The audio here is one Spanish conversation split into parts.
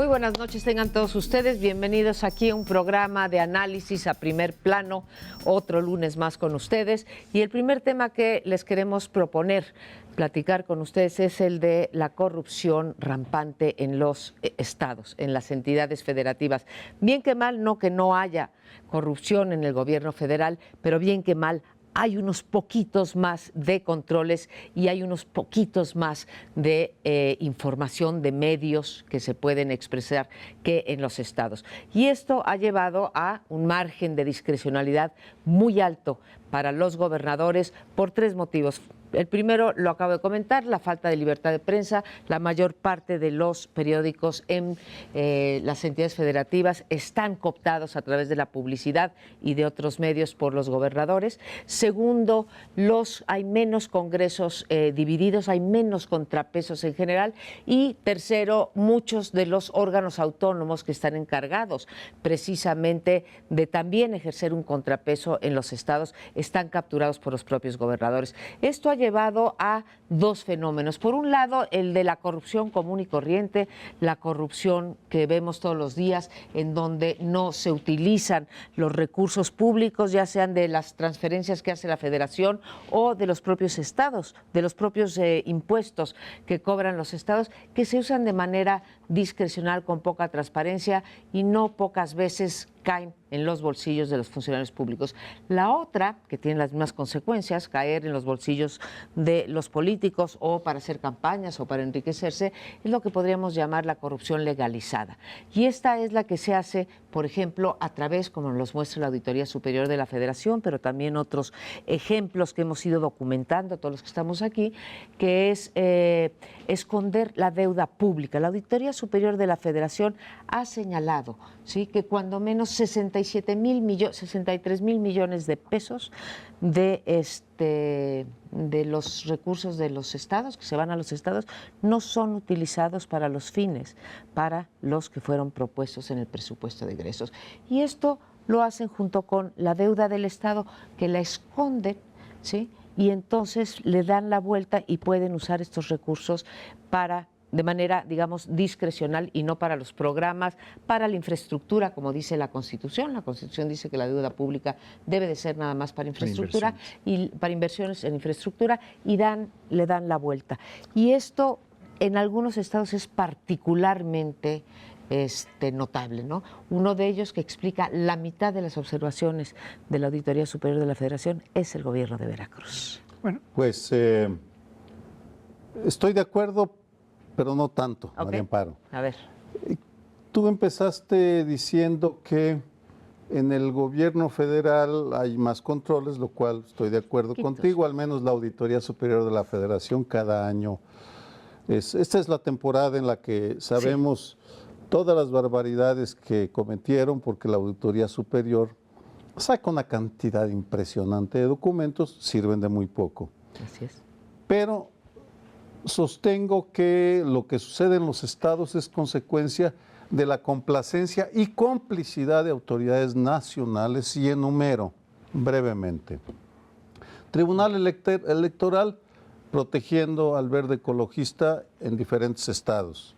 Muy buenas noches, tengan todos ustedes. Bienvenidos aquí a un programa de análisis a primer plano, otro lunes más con ustedes. Y el primer tema que les queremos proponer, platicar con ustedes, es el de la corrupción rampante en los estados, en las entidades federativas. Bien que mal, no que no haya corrupción en el gobierno federal, pero bien que mal, hay unos poquitos más de controles y hay unos poquitos más de información de medios que se pueden expresar que en los estados. Y esto ha llevado a un margen de discrecionalidad muy alto para los gobernadores por tres motivos. El primero lo acabo de comentar, la falta de libertad de prensa. La mayor parte de los periódicos en las entidades federativas están cooptados a través de la publicidad y de otros medios por los gobernadores. Segundo, hay menos congresos divididos, hay menos contrapesos en general. Y tercero, muchos de los órganos autónomos que están encargados precisamente de también ejercer un contrapeso en los estados están capturados por los propios gobernadores. Esto ha llevado a dos fenómenos. Por un lado, el de la corrupción común y corriente, la corrupción que vemos todos los días, en donde no se utilizan los recursos públicos, ya sean de las transferencias que hace la Federación o de los propios estados, de los propios impuestos que cobran los estados, que se usan de manera discrecional, con poca transparencia, y no pocas veces caen en los bolsillos de los funcionarios públicos. La otra, que tiene las mismas consecuencias, caer en los bolsillos de los políticos o para hacer campañas o para enriquecerse, es lo que podríamos llamar la corrupción legalizada. Y esta es la que se hace, por ejemplo, a través, como nos muestra la Auditoría Superior de la Federación, pero también otros ejemplos que hemos ido documentando, todos los que estamos aquí, que es esconder la deuda pública. La Auditoría Superior de la Federación ha señalado, ¿sí?, que cuando menos 63 mil millones de pesos de los recursos de los estados, que se van a los estados, no son utilizados para los fines, para los que fueron propuestos en el presupuesto de egresos. Y esto lo hacen junto con la deuda del Estado, que la esconden, ¿sí?, y entonces le dan la vuelta y pueden usar estos recursos de manera, digamos, discrecional, y no para los programas, para la infraestructura, como dice la Constitución. La Constitución dice que la deuda pública debe de ser nada más para infraestructura, y para inversiones en infraestructura, y le dan la vuelta. Y esto en algunos estados es particularmente notable, ¿no? Uno de ellos, que explica la mitad de las observaciones de la Auditoría Superior de la Federación, es el gobierno de Veracruz. Bueno, pues estoy de acuerdo, pero no tanto, Okay. María Amparo. A ver. Tú empezaste diciendo que en el gobierno federal hay más controles, lo cual estoy de acuerdo contigo, al menos la Auditoría Superior de la Federación cada año. Esta es la temporada en la que sabemos todas las barbaridades que cometieron, porque la Auditoría Superior saca una cantidad impresionante de documentos, sirven de muy poco. Así es. Pero sostengo que lo que sucede en los estados es consecuencia de la complacencia y complicidad de autoridades nacionales, y enumero brevemente. Tribunal Electoral protegiendo al verde ecologista en diferentes estados.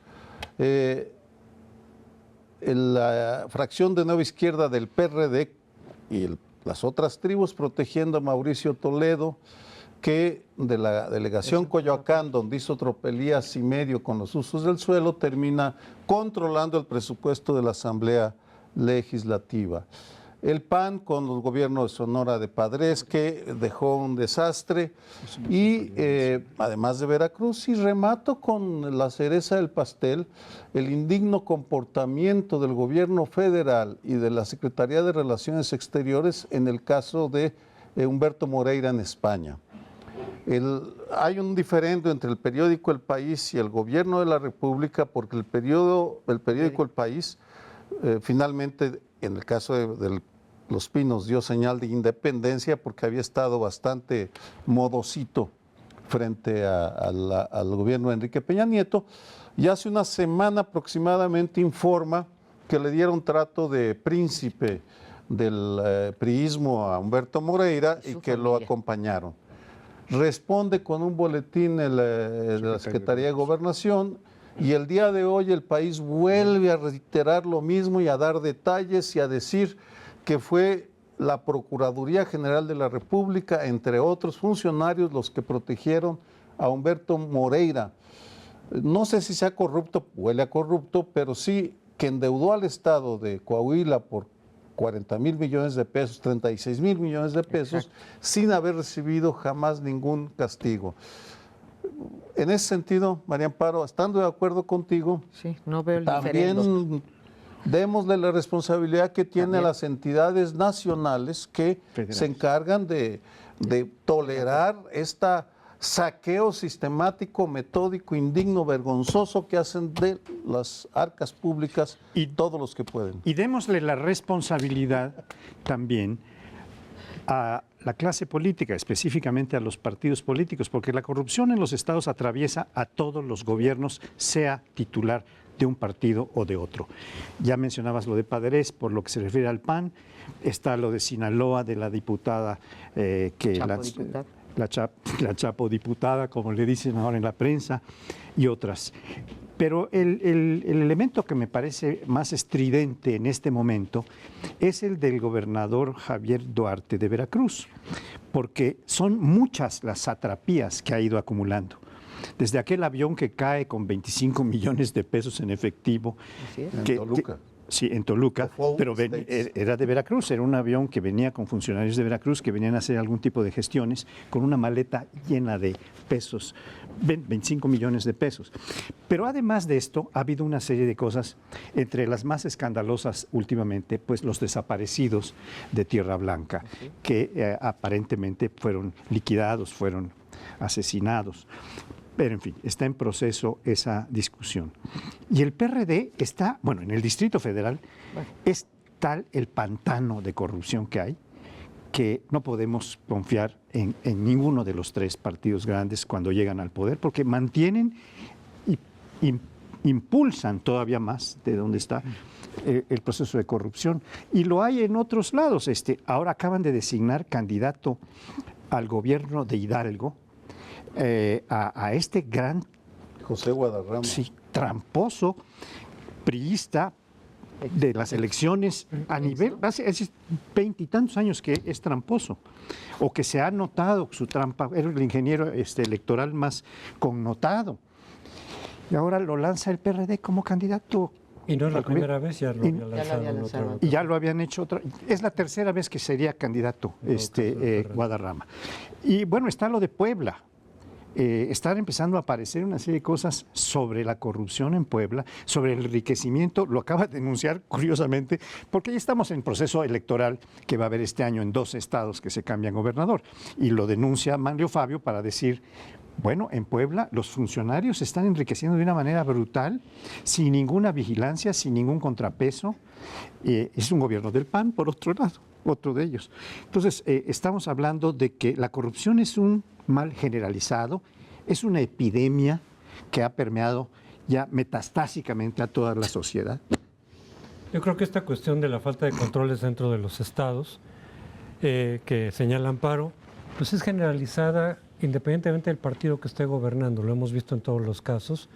La fracción de Nueva Izquierda del PRD y las otras tribus protegiendo a Mauricio Toledo, que de la delegación Coyoacán, donde hizo tropelías y medio con los usos del suelo, termina controlando el presupuesto de la Asamblea Legislativa. El PAN con los gobiernos de Sonora de Padres, que dejó un desastre, y además de Veracruz. Y remato con la cereza del pastel, el indigno comportamiento del gobierno federal y de la Secretaría de Relaciones Exteriores en el caso de Humberto Moreira en España. Hay un diferendo entre el periódico El País y el gobierno de la República, porque el periódico El País finalmente, en el caso de Los Pinos, dio señal de independencia porque había estado bastante modosito frente al gobierno de Enrique Peña Nieto, y hace una semana aproximadamente informa que le dieron trato de príncipe del priismo a Humberto Moreira y que lo acompañaron. Responde con un boletín de la Secretaría de Gobernación Y el día de hoy el país vuelve a reiterar lo mismo y a dar detalles y a decir que fue la Procuraduría General de la República, entre otros funcionarios, los que protegieron a Humberto Moreira. No sé si sea corrupto, huele a corrupto, pero sí que endeudó al Estado de Coahuila por 40,000 millones de pesos, 36,000 millones de pesos, sin haber recibido jamás ningún castigo. En ese sentido, María Amparo, estando de acuerdo contigo, sí, no veo el también diferendo. démosle la responsabilidad que tiene a las entidades nacionales que se encargan de tolerar esta saqueo sistemático, metódico, indigno, vergonzoso que hacen de las arcas públicas y todos los que pueden. Y démosle la responsabilidad también a la clase política, específicamente a los partidos políticos, porque la corrupción en los estados atraviesa a todos los gobiernos, sea titular de un partido o de otro. Ya mencionabas lo de Padres, por lo que se refiere al PAN, está lo de Sinaloa, de la diputada la Chapo diputada, como le dicen ahora en la prensa, y otras. Pero el elemento que me parece más estridente en este momento es el del gobernador Javier Duarte de Veracruz, porque son muchas las satrapías que ha ido acumulando. Desde aquel avión que cae con 25 millones de pesos en efectivo. En Toluca. Sí, en Toluca, pero era de Veracruz, era un avión que venía con funcionarios de Veracruz que venían a hacer algún tipo de gestiones con una maleta llena de pesos, 25 millones de pesos. Pero además de esto, ha habido una serie de cosas, entre las más escandalosas últimamente, pues los desaparecidos de Tierra Blanca, que aparentemente fueron liquidados, fueron asesinados. Pero, en fin, está en proceso esa discusión. Y el PRD está, bueno, en el Distrito Federal es tal el pantano de corrupción que hay que no podemos confiar en ninguno de los tres partidos grandes cuando llegan al poder, porque mantienen y impulsan todavía más de donde está el proceso de corrupción. Y lo hay en otros lados. Ahora acaban de designar candidato al gobierno de Hidalgo, a este gran José Guadarrama, sí, tramposo, priista de las elecciones a nivel, hace 20 y tantos años que es tramposo, o que se ha notado su trampa, era el ingeniero electoral más connotado, y ahora lo lanza el PRD como candidato. Y no es la primera vez, ya lo había lanzado. Y ya lo habían hecho otra. Es la tercera vez que sería candidato Guadarrama. Y bueno, está lo de Puebla. Están empezando a aparecer una serie de cosas sobre la corrupción en Puebla, sobre el enriquecimiento, lo acaba de denunciar curiosamente, porque ya estamos en proceso electoral que va a haber este año en 2 estados que se cambian gobernador, y lo denuncia Manlio Fabio para decir, bueno, en Puebla los funcionarios se están enriqueciendo de una manera brutal, sin ninguna vigilancia, sin ningún contrapeso. Es un gobierno del PAN, por otro lado, otro de ellos. Entonces, estamos hablando de que la corrupción es un mal generalizado, es una epidemia que ha permeado ya metastásicamente a toda la sociedad. Yo creo que esta cuestión de la falta de controles dentro de los estados que señala Amparo, pues es generalizada independientemente del partido que esté gobernando, lo hemos visto en todos los casos,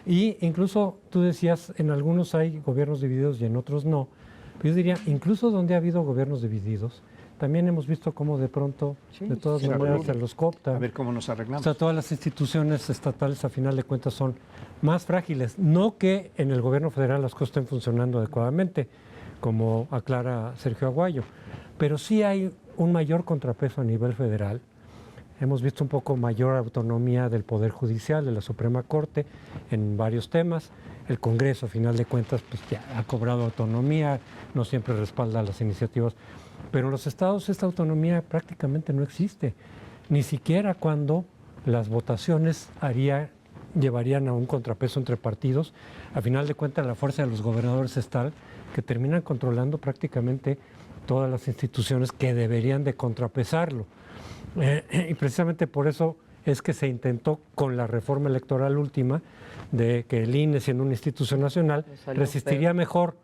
y incluso tú decías, en algunos hay gobiernos divididos y en otros no, pero yo diría, incluso donde ha habido gobiernos divididos, también hemos visto cómo de pronto, de todas maneras, se los coopta. A ver cómo nos arreglamos. O sea, todas las instituciones estatales, a final de cuentas, son más frágiles. No que en el gobierno federal las cosas estén funcionando adecuadamente, como aclara Sergio Aguayo, pero sí hay un mayor contrapeso a nivel federal. Hemos visto un poco mayor autonomía del Poder Judicial, de la Suprema Corte, en varios temas. El Congreso, a final de cuentas, pues ya ha cobrado autonomía, no siempre respalda las iniciativas. Pero en los estados esta autonomía prácticamente no existe, ni siquiera cuando las votaciones llevarían a un contrapeso entre partidos. A final de cuentas, la fuerza de los gobernadores es tal que terminan controlando prácticamente todas las instituciones que deberían de contrapesarlo. Y precisamente por eso es que se intentó con la reforma electoral última de que el INE, siendo una institución nacional, resistiría mejor,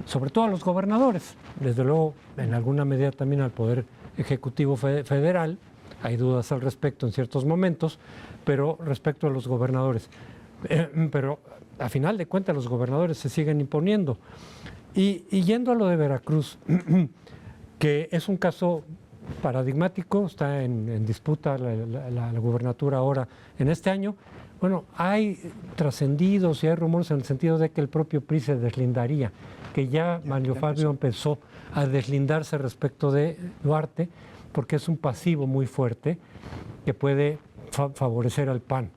sobre todo a los gobernadores, desde luego en alguna medida también al Poder Ejecutivo Federal, hay dudas al respecto en ciertos momentos, pero respecto a los gobernadores. pero a final de cuentas los gobernadores se siguen imponiendo. Y yendo a lo de Veracruz, que es un caso paradigmático, está en disputa la gubernatura ahora en este año. Bueno, hay trascendidos y hay rumores en el sentido de que el propio PRI se deslindaría, que ya Manlio Fabio empezó a deslindarse respecto de Duarte, porque es un pasivo muy fuerte que puede favorecer al PAN.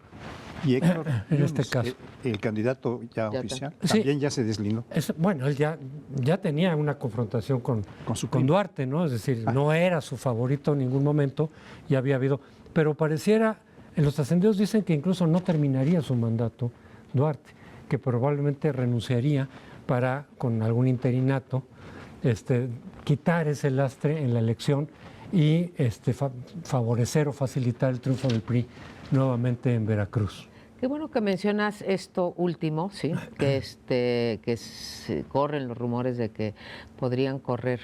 Y Héctor, en este caso. El candidato ya oficial, Sí. también ya se deslindó. Bueno, él ya tenía una confrontación con Duarte, ¿no? Es decir, no era su favorito en ningún momento, ya había habido. Pero pareciera, en los trascendidos dicen que incluso no terminaría su mandato Duarte, que probablemente renunciaría para, con algún interinato, quitar ese lastre en la elección y favorecer o facilitar el triunfo del PRI nuevamente en Veracruz. Qué bueno que mencionas esto último, sí, que corren los rumores de que podrían correr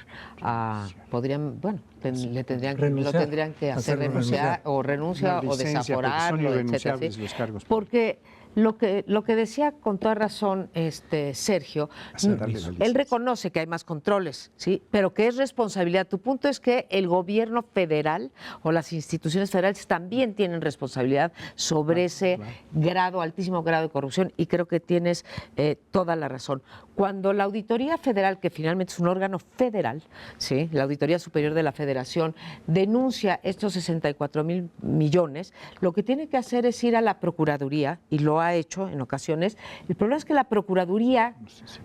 le tendrían que hacer renunciar o renuncia o desaforarlo, etcétera, ¿sí? Porque lo que decía con toda razón Sergio, él reconoce que hay más controles, ¿sí? Pero que es responsabilidad. Tu punto es que el gobierno federal o las instituciones federales también tienen responsabilidad sobre ese altísimo grado de corrupción, y creo que tienes toda la razón. Cuando la Auditoría Federal, que finalmente es un órgano federal, ¿sí? La Auditoría Superior de la Federación, denuncia estos 64,000 millones, lo que tiene que hacer es ir a la Procuraduría, y lo ha hecho en ocasiones. El problema es que la Procuraduría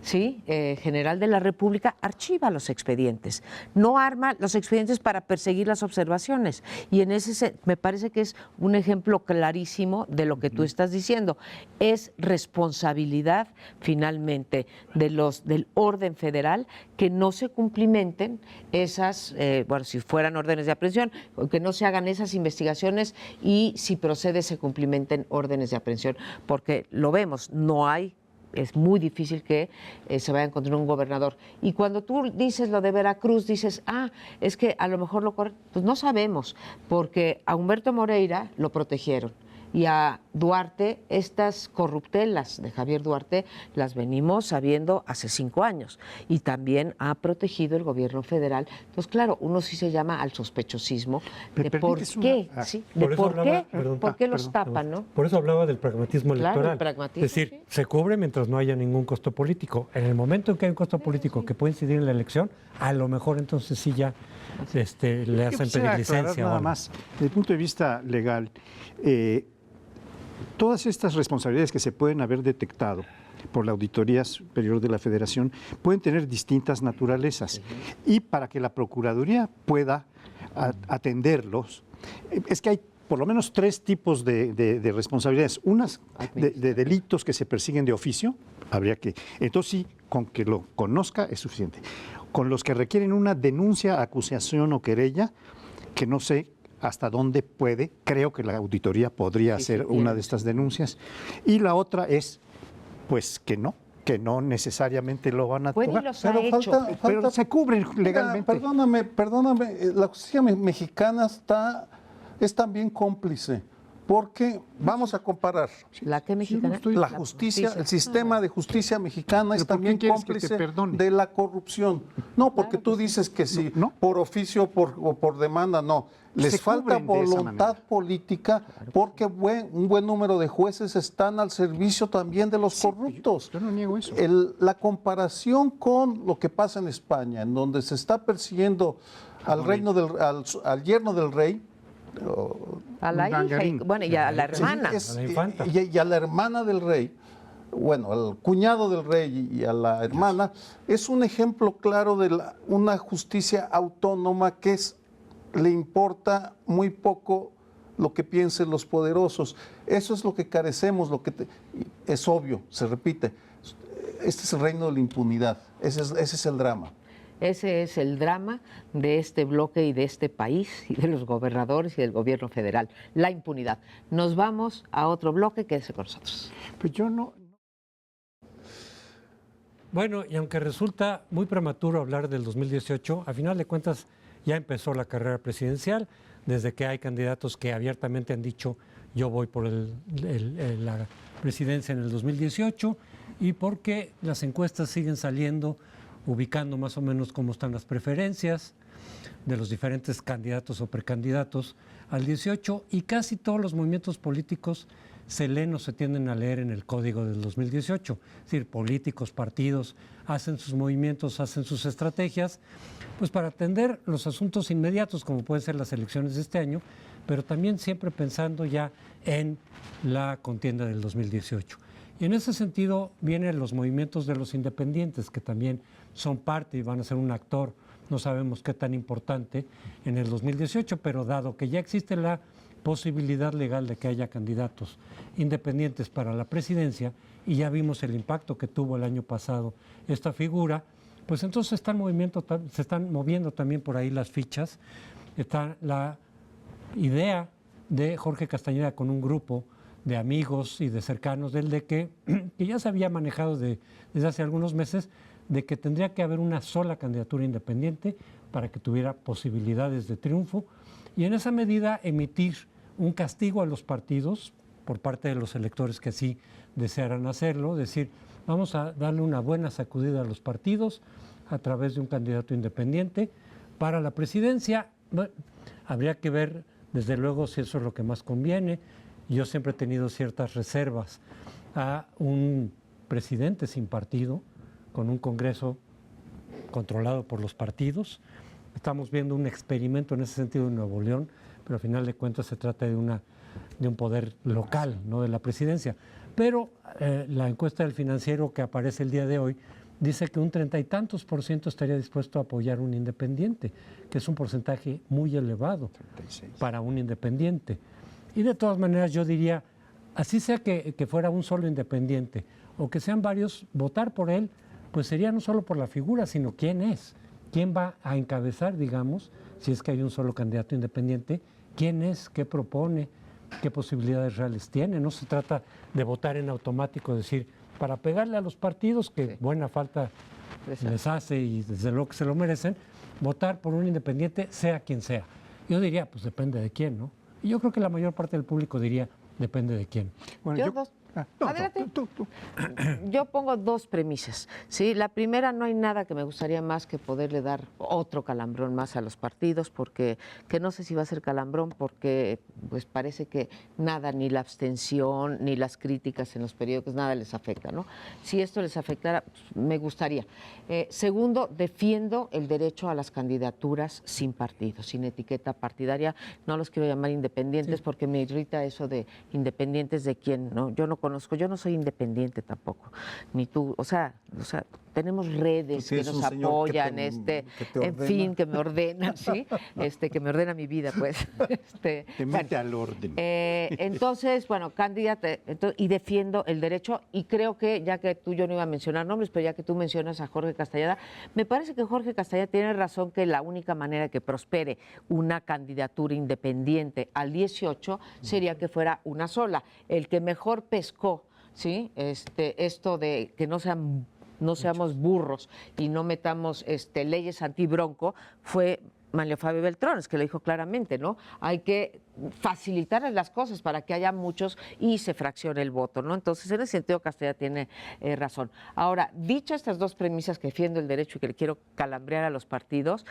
General de la República archiva los expedientes, no arma los expedientes para perseguir las observaciones, y en ese me parece que es un ejemplo clarísimo de lo que tú estás diciendo. Es responsabilidad finalmente del orden federal que no se cumplimenten esas, si fueran órdenes de aprehensión, que no se hagan esas investigaciones, y si procede se cumplimenten órdenes de aprehensión, porque lo vemos, es muy difícil que se vaya a encontrar un gobernador. Y cuando tú dices lo de Veracruz, dices, es que a lo mejor lo correcto, pues no sabemos, porque a Humberto Moreira lo protegieron, y a Duarte, estas corruptelas de Javier Duarte las venimos sabiendo hace 5 años, y también ha protegido el gobierno federal. Entonces, claro, uno sí se llama al sospechosismo de por qué, por qué los tapan, ¿no? Por eso hablaba del pragmatismo electoral. Claro, el pragmatismo, es decir, se cubre mientras no haya ningún costo político. En el momento en que hay un costo político que puede incidir en la elección, a lo mejor entonces sí ya le hacen pedir licencia. Nada más, desde el punto de vista legal, todas estas responsabilidades que se pueden haber detectado por la Auditoría Superior de la Federación pueden tener distintas naturalezas, y para que la Procuraduría pueda atenderlos, es que hay por lo menos 3 tipos de responsabilidades. Unas de delitos que se persiguen de oficio, entonces sí, con que lo conozca es suficiente. Con los que requieren una denuncia, acusación o querella, que no sé hasta dónde puede, creo que la auditoría podría hacer una de estas denuncias. Y la otra es, pues, que no necesariamente lo van a tocar. Pero se cubren legalmente. Perdóname, la justicia mexicana es también cómplice, porque vamos a comparar. ¿La qué mexicana? La justicia, el sistema de justicia mexicana es también cómplice de la corrupción. No, porque tú dices que sí, por oficio o por demanda, no. Les falta voluntad política, porque un buen número de jueces están al servicio también de los corruptos. Yo no niego eso. La comparación con lo que pasa en España, en donde se está persiguiendo al yerno del rey, a la hija, y a la hermana. Y a la hermana del rey, al cuñado del rey y a la hermana, es un ejemplo claro de una justicia autónoma que le importa muy poco lo que piensen los poderosos. Eso es lo que carecemos, es obvio, se repite. Este es el reino de la impunidad, ese es el drama. Ese es el drama de este bloque y de este país y de los gobernadores y del gobierno federal, la impunidad. Nos vamos a otro bloque, quédese con nosotros. Pues yo no. Bueno, y aunque resulta muy prematuro hablar del 2018, a final de cuentas ya empezó la carrera presidencial, desde que hay candidatos que abiertamente han dicho yo voy por la presidencia en el 2018 y porque las encuestas siguen saliendo, ubicando más o menos cómo están las preferencias de los diferentes candidatos o precandidatos al 18, y casi todos los movimientos políticos se leen o se tienden a leer en el código del 2018. Es decir, políticos, partidos hacen sus movimientos, hacen sus estrategias, pues para atender los asuntos inmediatos, como pueden ser las elecciones de este año, pero también siempre pensando ya en la contienda del 2018. Y en ese sentido vienen los movimientos de los independientes, que también son parte y van a ser un actor, no sabemos qué tan importante, en el 2018, pero dado que ya existe la posibilidad legal de que haya candidatos independientes para la presidencia, y ya vimos el impacto que tuvo el año pasado esta figura, pues entonces se están moviendo también por ahí las fichas. Está la idea de Jorge Castañeda con un grupo de amigos y de cercanos de él, de que ya se había manejado desde hace algunos meses, de que tendría que haber una sola candidatura independiente para que tuviera posibilidades de triunfo, y en esa medida emitir un castigo a los partidos por parte de los electores que así desearan hacerlo, decir, vamos a darle una buena sacudida a los partidos a través de un candidato independiente para la presidencia. Bueno, habría que ver, desde luego, si eso es lo que más conviene. Yo siempre he tenido ciertas reservas a un presidente sin partido, con un Congreso controlado por los partidos. Estamos viendo un experimento en ese sentido en Nuevo León, pero al final de cuentas se trata de un poder local, no de la presidencia. Pero la encuesta del Financiero que aparece el día de hoy dice que un 30 y tantos % estaría dispuesto a apoyar un independiente, que es un porcentaje muy elevado 36. para un independiente. Y de todas maneras yo diría, así sea que fuera un solo independiente o que sean varios, votar por él, pues sería no solo por la figura, sino quién es, quién va a encabezar, digamos, si es que hay un solo candidato independiente, quién es, qué propone, qué posibilidades reales tiene. No se trata de votar en automático, decir, para pegarle a los partidos, que buena falta les hace y desde luego que se lo merecen, votar por un independiente, sea quien sea. Yo diría, pues depende de quién, ¿no? Y yo creo que la mayor parte del público diría, depende de quién. Bueno, adelante. Tú. Yo pongo dos premisas. ¿Sí? La primera, no hay nada que me gustaría más que poderle dar otro calambrón más a los partidos, porque que no sé si va a ser calambrón, porque pues parece que nada, ni la abstención, ni las críticas en los periódicos, nada les afecta, ¿no? Si esto les afectara, pues, me gustaría. Segundo, defiendo el derecho a las candidaturas sin partido, sin etiqueta partidaria. No los quiero llamar independientes, porque me irrita eso de independientes de quién, ¿no? Yo no conozco, yo no soy independiente tampoco, ni tú, o sea, tenemos redes que nos apoyan, en fin, que me ordenan, ¿sí? Que me ordena mi vida, pues. Te mete al orden. Entonces, bueno, candidata, y defiendo el derecho, y creo que, ya que yo no iba a mencionar nombres, pero ya que tú mencionas a Jorge Castañeda, me parece que Jorge Castañeda tiene razón que la única manera que prospere una candidatura independiente al 18 sería que fuera una sola. El que mejor pescó, ¿sí? Esto de que no seamos burros y no metamos leyes antibronco fue Manlio Fabio Beltrones, que lo dijo claramente, ¿no? Hay que facilitarles las cosas para que haya muchos y se fraccione el voto, ¿no? Entonces, en ese sentido, Castañeda tiene razón. Ahora, dicho estas dos premisas, que defiendo el derecho y que le quiero calambrear a los partidos,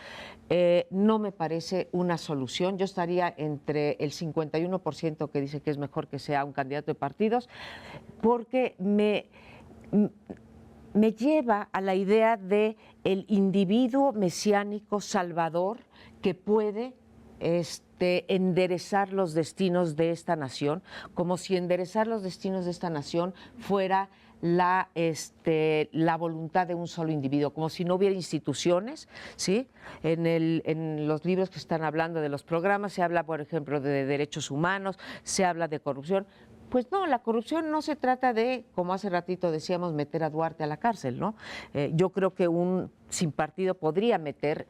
no me parece una solución. Yo estaría entre el 51% que dice que es mejor que sea un candidato de partidos, porque me lleva a la idea de el individuo mesiánico salvador que puede enderezar los destinos de esta nación, como si enderezar los destinos de esta nación fuera la voluntad de un solo individuo, como si no hubiera instituciones, ¿sí? En los libros que están hablando de los programas se habla, por ejemplo, de derechos humanos, se habla de corrupción. Pues no, la corrupción no se trata de, como hace ratito decíamos, meter a Duarte a la cárcel, ¿no? Yo creo que un sin partido podría meter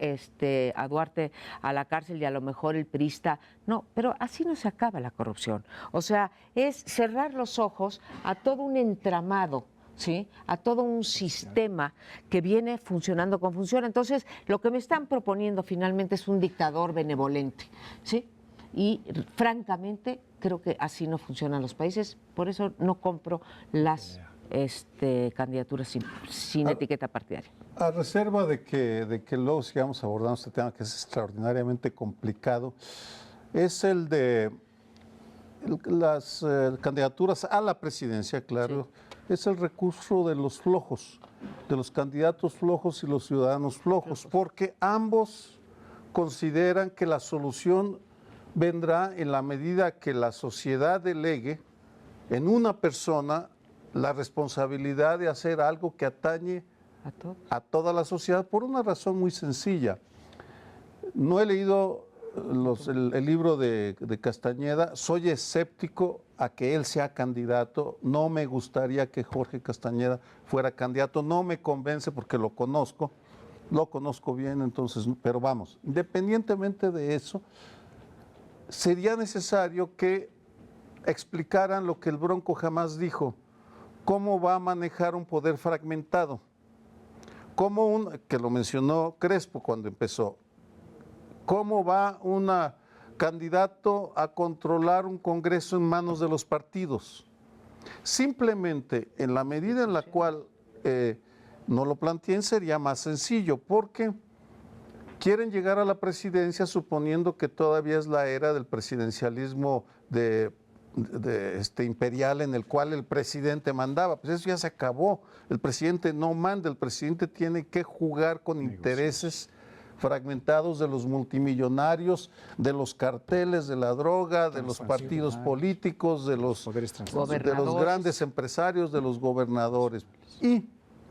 a Duarte a la cárcel y a lo mejor el priista, no, pero así no se acaba la corrupción. O sea, es cerrar los ojos a todo un entramado, ¿sí? A todo un sistema que viene funcionando como funciona. Entonces, lo que me están proponiendo finalmente es un dictador benevolente, ¿sí? y francamente creo que así no funcionan los países, por eso no compro las candidaturas sin etiqueta partidaria. A reserva de que luego sigamos abordando este tema que es extraordinariamente complicado, es el de las candidaturas a la presidencia, claro, es el recurso de los flojos, de los candidatos flojos y los ciudadanos flojos, porque ambos consideran que la solución vendrá en la medida que la sociedad delegue en una persona la responsabilidad de hacer algo que atañe a toda la sociedad por una razón muy sencilla. No he leído el libro de Castañeda, soy escéptico a que él sea candidato, no me gustaría que Jorge Castañeda fuera candidato, no me convence porque lo conozco bien, entonces, pero vamos, independientemente de eso, sería necesario que explicaran lo que el Bronco jamás dijo, cómo va a manejar un poder fragmentado, que lo mencionó Crespo cuando empezó, cómo va un candidato a controlar un Congreso en manos de los partidos. Simplemente en la medida en la cual no lo planteen sería más sencillo, porque quieren llegar a la presidencia suponiendo que todavía es la era del presidencialismo imperial en el cual el presidente mandaba. Pues eso ya se acabó. El presidente no manda, el presidente tiene que jugar con intereses fragmentados de los multimillonarios, de los carteles de la droga, de los partidos políticos, de los grandes empresarios, de los gobernadores. Y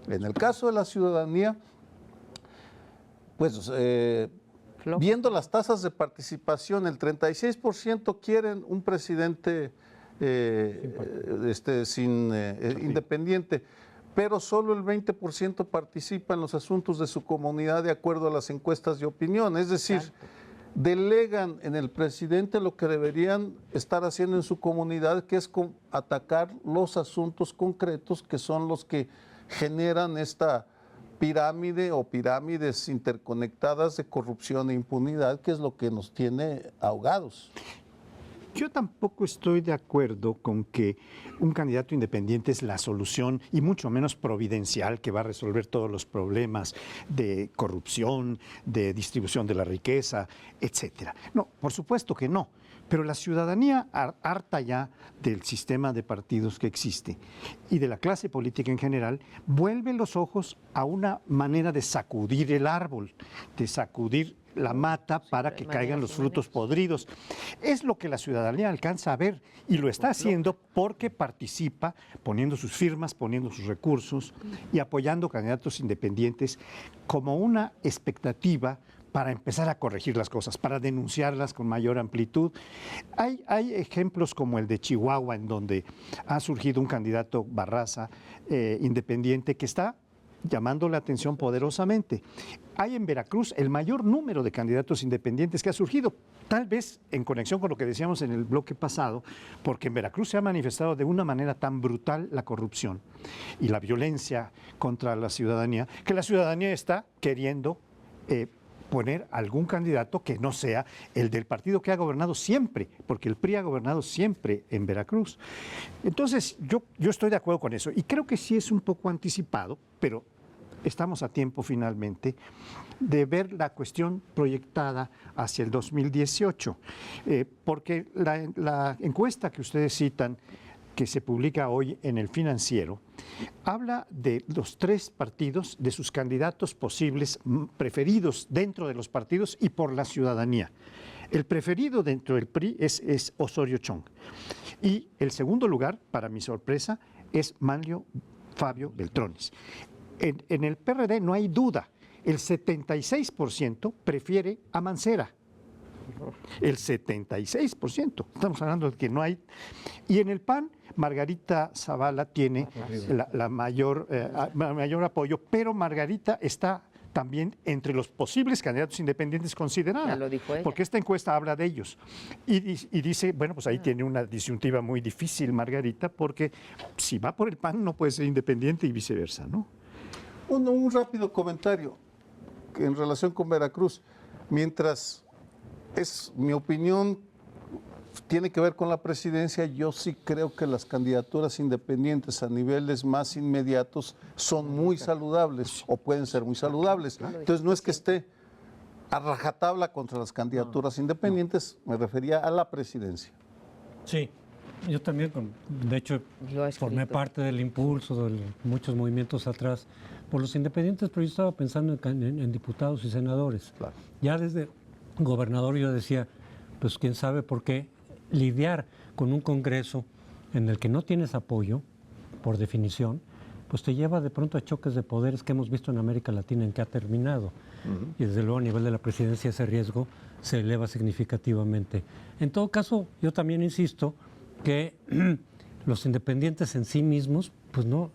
en el caso de la ciudadanía, pues viendo las tasas de participación, el 36% quieren un presidente independiente, pero solo el 20% participa en los asuntos de su comunidad de acuerdo a las encuestas de opinión. Es decir, delegan en el presidente lo que deberían estar haciendo en su comunidad, que es atacar los asuntos concretos que son los que generan esta pirámide o pirámides interconectadas de corrupción e impunidad, que es lo que nos tiene ahogados. Yo tampoco estoy de acuerdo con que un candidato independiente es la solución y mucho menos providencial que va a resolver todos los problemas de corrupción, de distribución de la riqueza, etcétera. No, por supuesto que no. Pero la ciudadanía, harta ya del sistema de partidos que existe y de la clase política en general, vuelve los ojos a una manera de sacudir el árbol, de sacudir la mata para que caigan los frutos podridos. Es lo que la ciudadanía alcanza a ver y lo está haciendo porque participa poniendo sus firmas, poniendo sus recursos y apoyando candidatos independientes como una expectativa para empezar a corregir las cosas, para denunciarlas con mayor amplitud. Hay ejemplos como el de Chihuahua, en donde ha surgido un candidato Barraza independiente que está llamando la atención poderosamente. Hay en Veracruz el mayor número de candidatos independientes que ha surgido, tal vez en conexión con lo que decíamos en el bloque pasado, porque en Veracruz se ha manifestado de una manera tan brutal la corrupción y la violencia contra la ciudadanía, que la ciudadanía está queriendo poner algún candidato que no sea el del partido que ha gobernado siempre, porque el PRI ha gobernado siempre en Veracruz. Entonces, yo estoy de acuerdo con eso y creo que sí es un poco anticipado, pero estamos a tiempo finalmente de ver la cuestión proyectada hacia el 2018, porque la encuesta que ustedes citan, que se publica hoy en El Financiero, habla de los tres partidos, de sus candidatos posibles preferidos dentro de los partidos y por la ciudadanía. El preferido dentro del PRI es Osorio Chong. Y el segundo lugar, para mi sorpresa, es Manlio Fabio Beltrones. En el PRD no hay duda, el 76% prefiere a Mancera. El 76%. Estamos hablando de que no hay. Y en el PAN, Margarita Zavala tiene la mayor apoyo, pero Margarita está también entre los posibles candidatos independientes considerados. Ya lo dijo ella. Porque esta encuesta habla de ellos. Y dice, bueno, pues ahí tiene una disyuntiva muy difícil Margarita, porque si va por el PAN no puede ser independiente y viceversa, ¿no? Un rápido comentario en relación con Veracruz. Mientras es mi opinión tiene que ver con la presidencia, yo sí creo que las candidaturas independientes a niveles más inmediatos son muy saludables o pueden ser muy saludables. Entonces no es que esté a rajatabla contra las candidaturas independientes, me refería a la presidencia. Sí, yo también, de hecho, formé parte del impulso de muchos movimientos atrás por los independientes, pero yo estaba pensando en diputados y senadores. Claro. Ya desde gobernador yo decía, pues quién sabe por qué lidiar con un Congreso en el que no tienes apoyo, por definición, pues te lleva de pronto a choques de poderes que hemos visto en América Latina en que ha terminado. Y desde luego a nivel de la presidencia ese riesgo se eleva significativamente. En todo caso, yo también insisto que los independientes en sí mismos pues no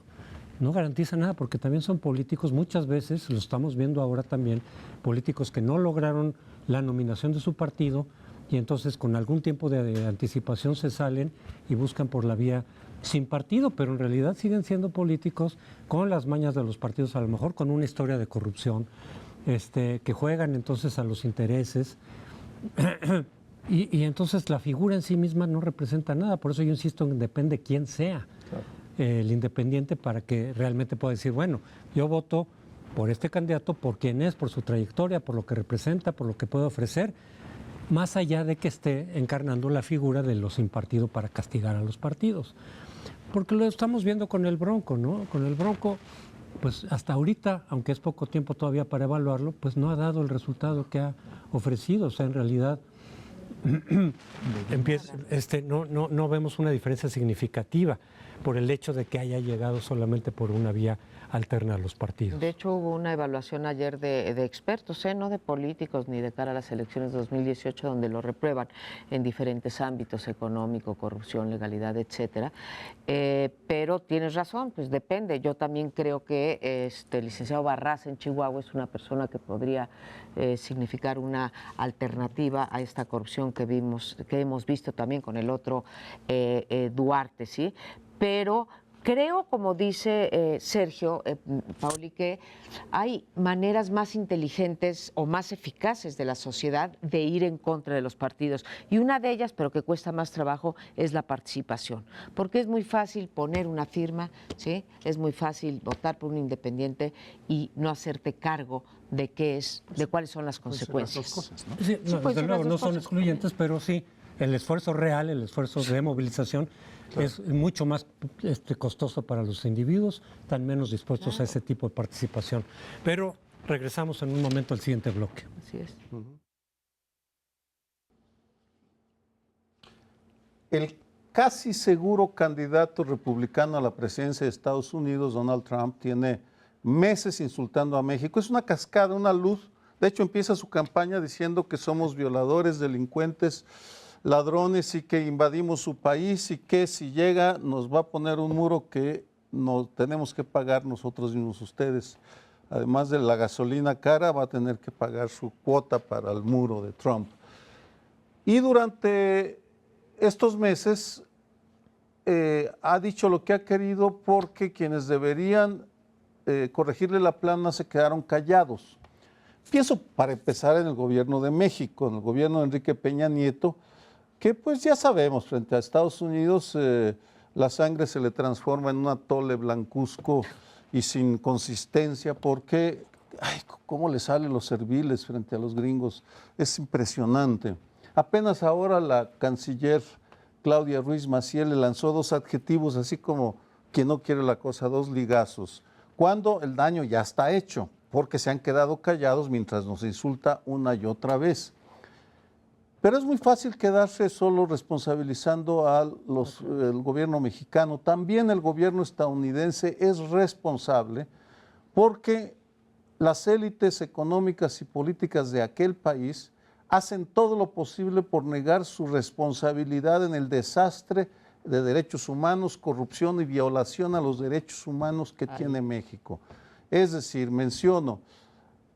garantizan nada, porque también son políticos, muchas veces, lo estamos viendo ahora también, políticos que no lograron la nominación de su partido y entonces con algún tiempo de anticipación se salen y buscan por la vía sin partido, pero en realidad siguen siendo políticos con las mañas de los partidos, a lo mejor con una historia de corrupción, que juegan entonces a los intereses y entonces la figura en sí misma no representa nada. Por eso yo insisto en depende quién sea el independiente para que realmente pueda decir, bueno, yo voto por este candidato, por quién es, por su trayectoria, por lo que representa, por lo que puede ofrecer, más allá de que esté encarnando la figura de los sin partido para castigar a los partidos. Porque lo estamos viendo con el Bronco, ¿no? Con el Bronco, pues hasta ahorita, aunque es poco tiempo todavía para evaluarlo, pues no ha dado el resultado que ha ofrecido. O sea, en realidad no vemos una diferencia significativa por el hecho de que haya llegado solamente por una vía alterna a los partidos. De hecho, hubo una evaluación ayer de expertos, no de políticos ni de cara a las elecciones de 2018, donde lo reprueban en diferentes ámbitos, económico, corrupción, legalidad, etcétera. Pero tienes razón, pues depende. Yo también creo que el licenciado Barraza en Chihuahua es una persona que podría significar una alternativa a esta corrupción que hemos visto también con el otro Duarte, ¿sí? Pero creo, como dice Sergio, Pauli, que hay maneras más inteligentes o más eficaces de la sociedad de ir en contra de los partidos. Y una de ellas, pero que cuesta más trabajo, es la participación. Porque es muy fácil poner una firma, ¿sí? Es muy fácil votar por un independiente y no hacerte cargo de cuáles son las consecuencias. Cosas, ¿no? Sí, desde luego no son excluyentes, pero sí, el esfuerzo real, el esfuerzo de movilización es mucho más costoso para los individuos, están menos dispuestos a ese tipo de participación. Pero regresamos en un momento al siguiente bloque. Así es. El casi seguro candidato republicano a la presidencia de Estados Unidos, Donald Trump, tiene meses insultando a México. Es una cascada, una luz. De hecho, empieza su campaña diciendo que somos violadores, delincuentes, ladrones y que invadimos su país y que si llega nos va a poner un muro que nos tenemos que pagar nosotros mismos, ustedes. Además de la gasolina cara, va a tener que pagar su cuota para el muro de Trump. Y durante estos meses ha dicho lo que ha querido porque quienes deberían corregirle la plana se quedaron callados. Pienso, para empezar, en el gobierno de México, en el gobierno de Enrique Peña Nieto, que pues ya sabemos, frente a Estados Unidos la sangre se le transforma en un atole blancuzco y sin consistencia, porque, cómo le salen los serviles frente a los gringos, es impresionante. Apenas ahora la canciller Claudia Ruiz Massieu le lanzó dos adjetivos, así como quien no quiere la cosa, dos ligazos, cuando el daño ya está hecho, porque se han quedado callados mientras nos insulta una y otra vez. Pero es muy fácil quedarse solo responsabilizando al gobierno mexicano. También el gobierno estadounidense es responsable porque las élites económicas y políticas de aquel país hacen todo lo posible por negar su responsabilidad en el desastre de derechos humanos, corrupción y violación a los derechos humanos que tiene México. Es decir, menciono,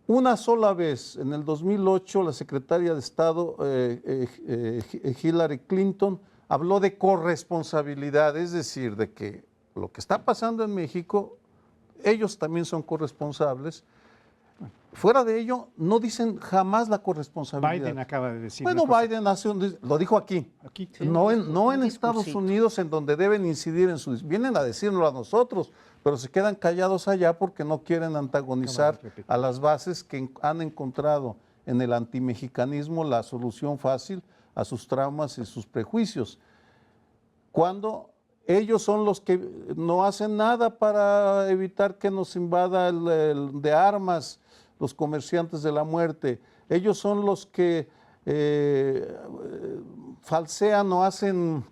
una sola vez, en el 2008, la secretaria de Estado Hillary Clinton habló de corresponsabilidad, es decir, de que lo que está pasando en México, ellos también son corresponsables. Fuera de ello, no dicen jamás la corresponsabilidad. Biden acaba de decir. Bueno, Biden lo dijo aquí. Sí, no en Estados Unidos, en donde deben incidir en su... Vienen a decirlo a nosotros, pero se quedan callados allá porque no quieren antagonizar a las bases que han encontrado en el antimexicanismo la solución fácil a sus traumas y sus prejuicios. Cuando ellos son los que no hacen nada para evitar que nos invada el de armas, los comerciantes de la muerte. Ellos son los que falsean o hacen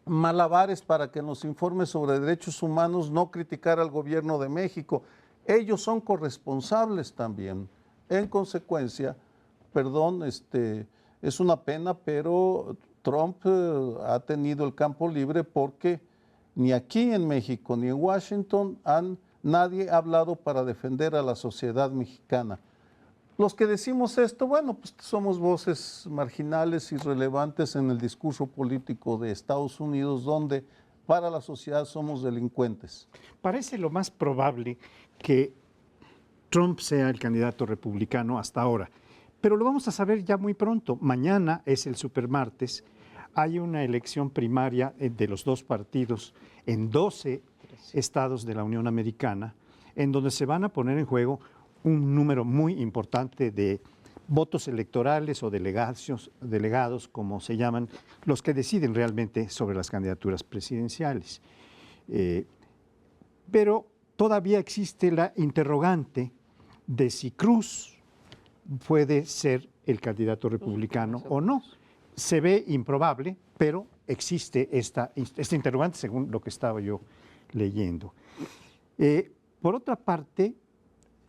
malabares para que en los informes sobre derechos humanos no criticar al gobierno de México. Ellos son corresponsables también. En consecuencia, perdón, es una pena, pero Trump ha tenido el campo libre porque ni aquí en México ni en Washington nadie ha hablado para defender a la sociedad mexicana. Los que decimos esto, bueno, pues somos voces marginales, irrelevantes en el discurso político de Estados Unidos, donde para la sociedad somos delincuentes. Parece lo más probable que Trump sea el candidato republicano hasta ahora, pero lo vamos a saber ya muy pronto. Mañana es el supermartes, hay una elección primaria de los dos partidos en 12 estados de la Unión Americana, en donde se van a poner en juego un número muy importante de votos electorales o delegados, como se llaman, los que deciden realmente sobre las candidaturas presidenciales. Pero todavía existe la interrogante de si Cruz puede ser el candidato republicano o no. Se ve improbable, pero existe esta interrogante según lo que estaba yo leyendo. Por otra parte,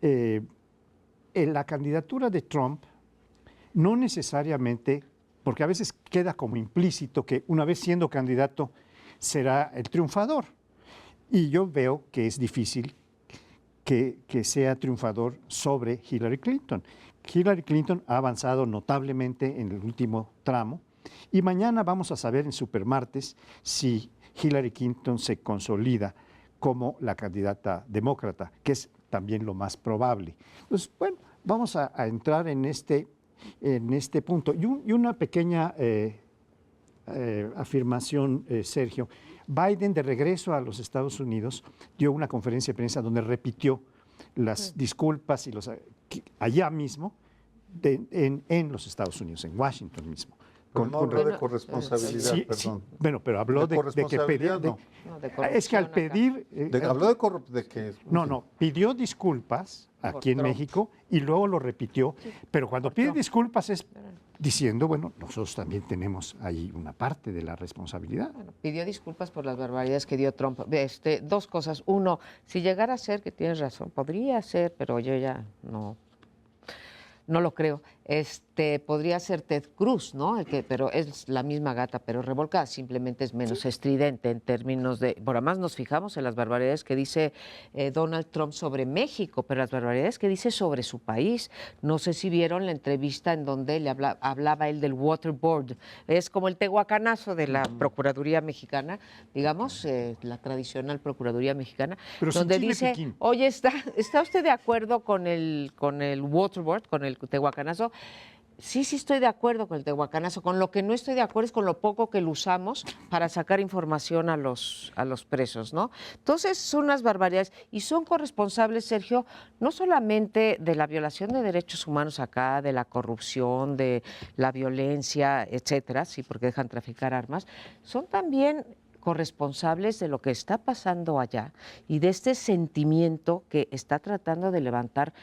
en la candidatura de Trump no necesariamente, porque a veces queda como implícito que una vez siendo candidato será el triunfador. Y yo veo que es difícil que sea triunfador sobre Hillary Clinton. Hillary Clinton ha avanzado notablemente en el último tramo y mañana vamos a saber en Supermartes si Hillary Clinton se consolida como la candidata demócrata, que es también lo más probable. Pues bueno, vamos a entrar en este punto. Y una pequeña afirmación, Sergio. Biden, de regreso a los Estados Unidos, dio una conferencia de prensa donde repitió las disculpas y allá mismo en los Estados Unidos, en Washington mismo. No habló de corresponsabilidad, sí, perdón. Sí, bueno, pero habló de que pedía... es que al pedir... habló de que... No, pidió disculpas aquí en México y luego lo repitió, pero cuando pide disculpas es diciendo, bueno, nosotros también tenemos ahí una parte de la responsabilidad. Bueno, pidió disculpas por las barbaridades que dio Trump. Dos cosas. Uno, si llegara a ser, que tienes razón, podría ser, pero yo ya no lo creo. Podría ser Ted Cruz, ¿no? Pero es la misma gata, pero revolcada, simplemente es menos estridente en términos de... Por además nos fijamos en las barbaridades que dice Donald Trump sobre México, pero las barbaridades que dice sobre su país. No sé si vieron la entrevista en donde le hablaba él del waterboard. Es como el tehuacanazo de la Procuraduría Mexicana, digamos, la tradicional Procuraduría Mexicana, pero donde dice, Piquín. Oye, ¿está usted de acuerdo con el waterboard, con el tehuacanazo? Sí estoy de acuerdo con el tehuacanazo. Con lo que no estoy de acuerdo es con lo poco que lo usamos para sacar información a los presos, ¿no? Entonces son unas barbaridades y son corresponsables, Sergio, no solamente de la violación de derechos humanos acá, de la corrupción, de la violencia, etcétera, sí, porque dejan traficar armas, son también corresponsables de lo que está pasando allá y de este sentimiento que está tratando de levantar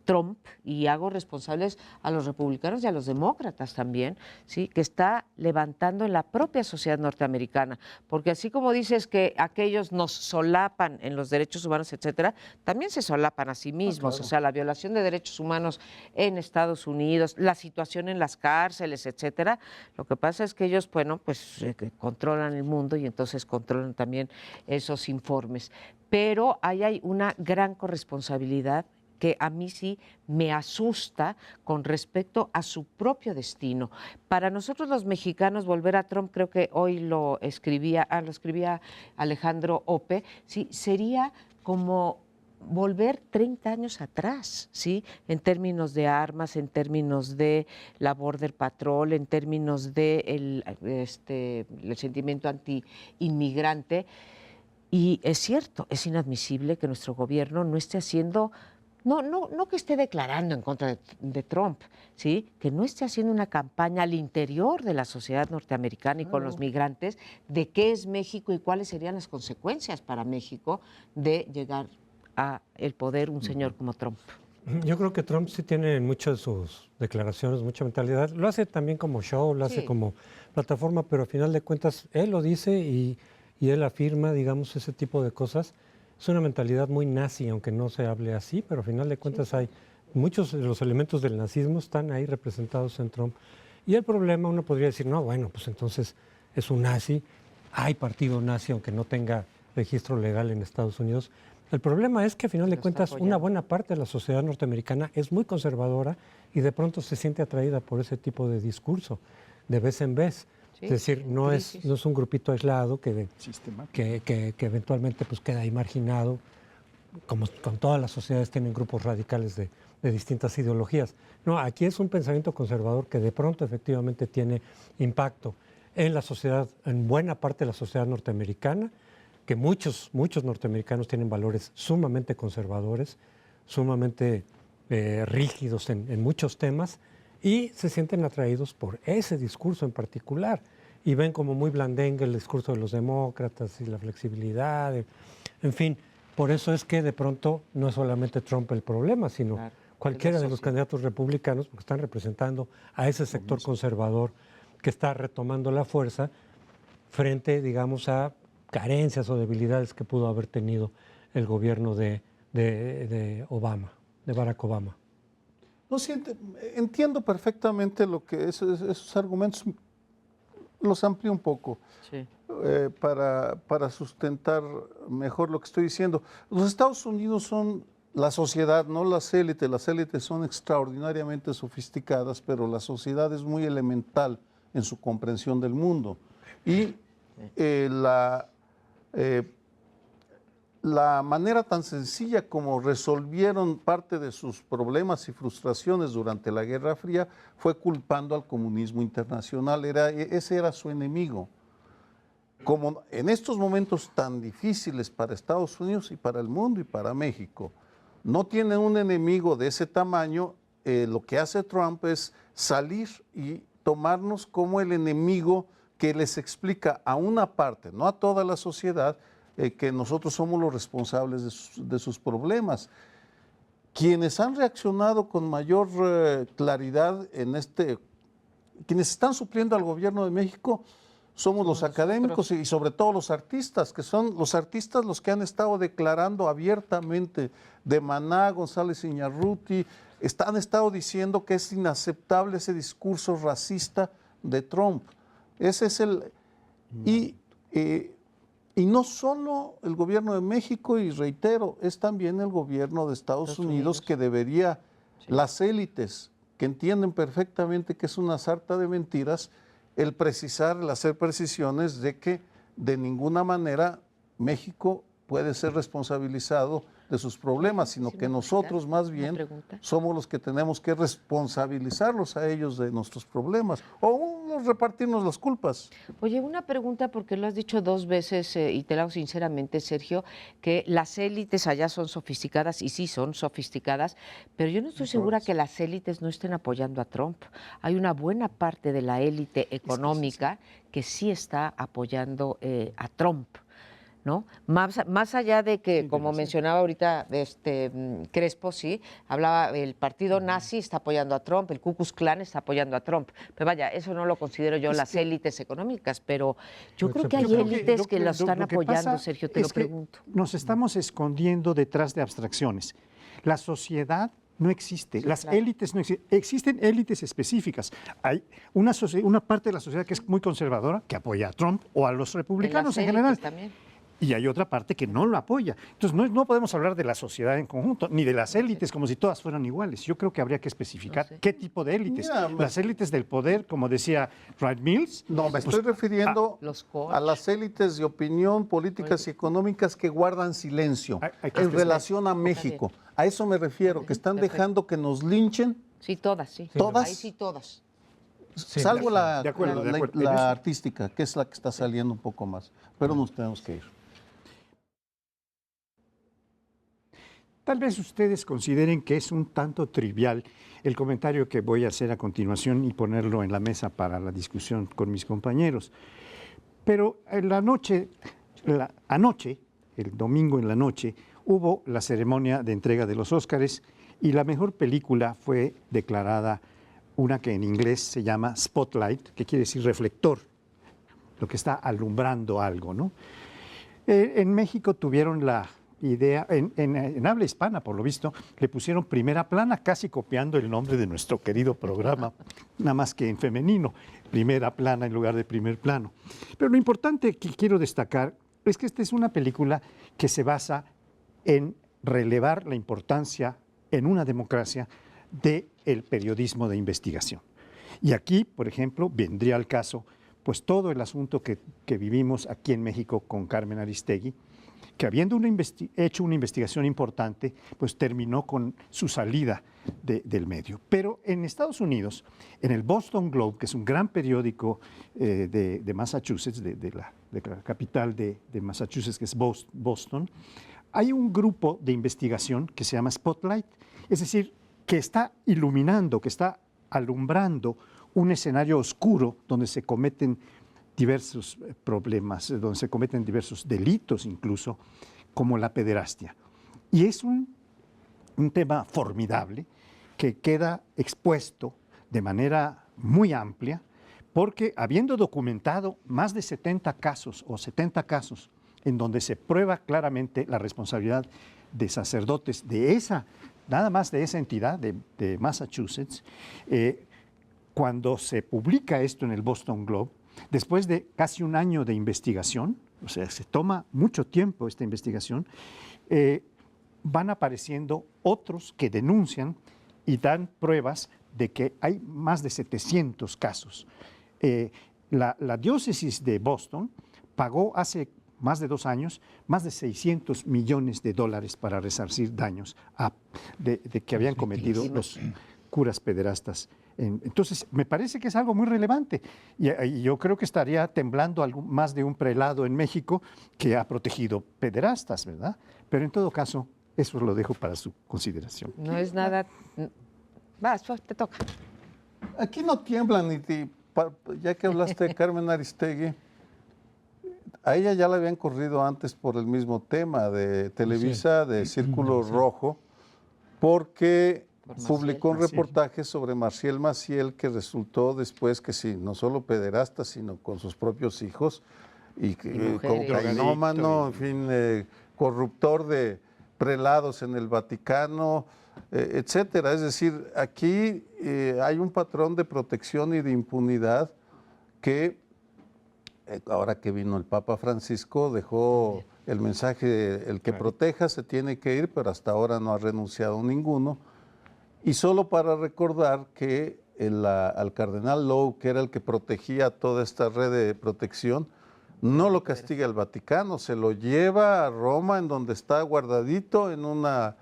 Trump, y hago responsables a los republicanos y a los demócratas también, ¿sí? Que está levantando en la propia sociedad norteamericana, porque así como dices que aquellos nos solapan en los derechos humanos, etcétera, también se solapan a sí mismos, claro. O sea, la violación de derechos humanos en Estados Unidos, la situación en las cárceles, etcétera. Lo que pasa es que ellos, bueno, pues controlan el mundo y entonces controlan también esos informes. Pero ahí hay una gran corresponsabilidad que a mí sí me asusta con respecto a su propio destino. Para nosotros los mexicanos, volver a Trump, creo que hoy lo escribía Alejandro Ope, sí, sería como volver 30 años atrás, ¿sí? En términos de armas, en términos de la Border Patrol, en términos de el sentimiento anti-inmigrante. Y es cierto, es inadmisible que nuestro gobierno no esté haciendo, no que esté declarando en contra de Trump, ¿sí? Que no esté haciendo una campaña al interior de la sociedad norteamericana y con los migrantes de qué es México y cuáles serían las consecuencias para México de llegar a el poder un señor como Trump. Yo creo que Trump sí tiene en muchas de sus declaraciones mucha mentalidad. Lo hace también como show, lo hace como plataforma, pero al final de cuentas él lo dice y él afirma, digamos, ese tipo de cosas. Es una mentalidad muy nazi, aunque no se hable así, pero al final de cuentas hay muchos de los elementos del nazismo están ahí representados en Trump. Y el problema, uno podría decir, no, bueno, pues entonces es un nazi, hay partido nazi, aunque no tenga registro legal en Estados Unidos. El problema es que, a final de cuentas, una buena parte de la sociedad norteamericana es muy conservadora y de pronto se siente atraída por ese tipo de discurso, de vez en vez. Es decir, no es un grupito aislado que eventualmente pues, queda ahí marginado, como con todas las sociedades tienen grupos radicales de distintas ideologías. No, aquí es un pensamiento conservador que de pronto efectivamente tiene impacto en la sociedad, en buena parte de la sociedad norteamericana, que muchos norteamericanos tienen valores sumamente conservadores, sumamente rígidos en muchos temas y se sienten atraídos por ese discurso en particular y ven como muy blandengue el discurso de los demócratas y la flexibilidad, en fin, por eso es que de pronto no es solamente Trump el problema, sino cualquiera de los candidatos republicanos, porque están representando a ese sector conservador que está retomando la fuerza frente, digamos, a carencias o debilidades que pudo haber tenido el gobierno de Obama, de Barack Obama. No, sí, entiendo perfectamente lo que esos argumentos, los amplío un poco para sustentar mejor lo que estoy diciendo. Los Estados Unidos son la sociedad, no las élites. Las élites son extraordinariamente sofisticadas, pero la sociedad es muy elemental en su comprensión del mundo. Y la manera tan sencilla como resolvieron parte de sus problemas y frustraciones durante la Guerra Fría fue culpando al comunismo internacional. Ese era su enemigo. Como en estos momentos tan difíciles para Estados Unidos y para el mundo y para México, no tienen un enemigo de ese tamaño, lo que hace Trump es salir y tomarnos como el enemigo que les explica a una parte, no a toda la sociedad, que nosotros somos los responsables de sus problemas. Quienes han reaccionado con mayor claridad quienes están supliendo al gobierno de México, somos los académicos y sobre todo los artistas, que son los artistas los que han estado declarando abiertamente, de Maná, González Iñárritu, han estado diciendo que es inaceptable ese discurso racista de Trump. Ese es y no solo el gobierno de México, y reitero, es también el gobierno de Estados Unidos que debería, las élites que entienden perfectamente que es una sarta de mentiras, el hacer precisiones de que de ninguna manera México puede ser responsabilizado de sus problemas, sino que nosotros más bien somos los que tenemos que responsabilizarlos a ellos de nuestros problemas o repartirnos las culpas. Oye, una pregunta, porque lo has dicho 2 veces y te lo hago sinceramente, Sergio, que las élites allá son sofisticadas, y sí son sofisticadas, pero yo no estoy segura que las élites no estén apoyando a Trump. Hay una buena parte de la élite económica que sí está apoyando a Trump, ¿no? Más allá de que, como mencionaba ahorita Crespo, hablaba, el partido nazi está apoyando a Trump, el Ku Klux Klan está apoyando a Trump. Pero vaya, eso no lo considero yo las élites económicas, pero yo creo que hay élites que lo están apoyando, Sergio, te lo pregunto. Nos estamos escondiendo detrás de abstracciones. La sociedad no existe, las élites no existen, existen élites específicas. Hay una parte de la sociedad que es muy conservadora, que apoya a Trump o a los republicanos en general. También. y hay otra parte que no lo apoya. Entonces no podemos hablar de la sociedad en conjunto, ni de las élites como si todas fueran iguales. Yo creo que habría que especificar qué tipo de élites. Mira, las élites del poder, como decía Wright Mills. No, me estoy refiriendo los coach. a las élites de opinión, políticas y económicas que guardan silencio Hay que en relación a México. A eso me refiero, que están dejando que nos linchen, Sí, todas, sí. ¿Todas? Ahí sí, todas. Sí, salvo de acuerdo. En la eso. artística, que es la que está saliendo un poco más. Pero nos tenemos que ir. Tal vez ustedes consideren que es un tanto trivial el comentario que voy a hacer a continuación y ponerlo en la mesa para la discusión con mis compañeros. Pero anoche, el domingo en la noche, hubo la ceremonia de entrega de los Óscares y la mejor película fue declarada una que en inglés se llama Spotlight, que quiere decir reflector, lo que está alumbrando algo, ¿no? En México tuvieron la idea, en habla hispana, por lo visto, le pusieron primera plana, casi copiando el nombre de nuestro querido programa, nada más que en femenino, primera plana en lugar de primer plano. Pero lo importante que quiero destacar es que esta es una película que se basa en relevar la importancia en una democracia del periodismo de investigación. Y aquí, por ejemplo, vendría al caso pues todo el asunto que vivimos aquí en México con Carmen Aristegui, que habiendo hecho una investigación importante, pues terminó con su salida del medio. Pero en Estados Unidos, en el Boston Globe, que es un gran periódico de Massachusetts, de la capital de Massachusetts, que es Boston, hay un grupo de investigación que se llama Spotlight, es decir, que está iluminando, que está alumbrando un escenario oscuro donde se cometen diversos problemas, donde se cometen diversos delitos incluso, como la pederastia. Y es un tema formidable que queda expuesto de manera muy amplia, porque habiendo documentado más de 70 casos en donde se prueba claramente la responsabilidad de sacerdotes de nada más de esa entidad de Massachusetts, cuando se publica esto en el Boston Globe, después de casi un año de investigación, o sea, se toma mucho tiempo esta investigación, van apareciendo otros que denuncian y dan pruebas de que hay más de 700 casos. La diócesis de Boston pagó hace más de 2 años más de $600 millones para resarcir daños de que habían cometido los curas pederastas. Entonces, me parece que es algo muy relevante y yo creo que estaría temblando más de un prelado en México que ha protegido pederastas, ¿verdad? Pero en todo caso, eso lo dejo para su consideración. No es nada... Vas, te toca. Aquí no tiemblan, ya que hablaste de Carmen Aristegui, a ella ya la habían corrido antes por el mismo tema de Televisa, de Círculo Rojo, porque publicó un reportaje sobre Marcial Maciel, que resultó después que sí, no solo pederasta, sino con sus propios hijos, y cocainómano, en fin, corruptor de prelados en el Vaticano, etcétera. Es decir, aquí hay un patrón de protección y de impunidad que, ahora que vino el Papa Francisco, dejó el mensaje, el que proteja se tiene que ir, pero hasta ahora no ha renunciado ninguno. Y solo para recordar que al cardenal Lowe, que era el que protegía toda esta red de protección, no lo castiga el Vaticano, se lo lleva a Roma, en donde está guardadito en una,